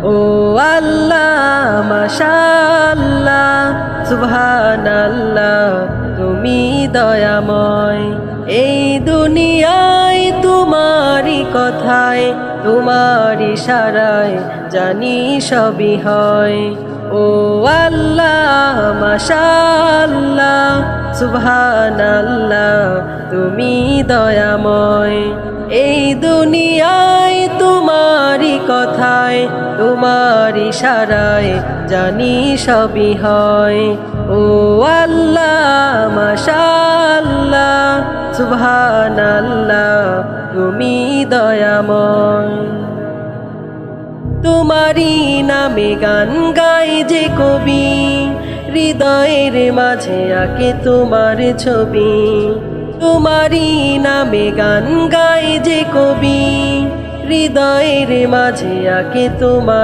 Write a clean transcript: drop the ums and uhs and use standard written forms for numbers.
ও আল্লাহ মাশাআল্লাহ সুবহানাল্লাহ তুমি দয়াময় এই দুনিয়ায় তোমারই কথায় তোমার ইশারায় জানি সবই হয় ও আল্লাহ মাশাআল্লাহ সুবহানাল্লাহ তুমি দয়াময় এই দুনিয়ায় তোমারই কথায় তোমার ইশারায় জানি সবই হয় ও আল্লাহ মাশাআল্লাহ সুবহানাল্লাহ তুমি দয়াময় তোমারি নামে গান গায় যে কবি হৃদয়ের মাঝে আঁকে তোমার ছবি তোমারি নামে গান গায় যে কবি হৃদয়ের মাঝে আঁকে তোমার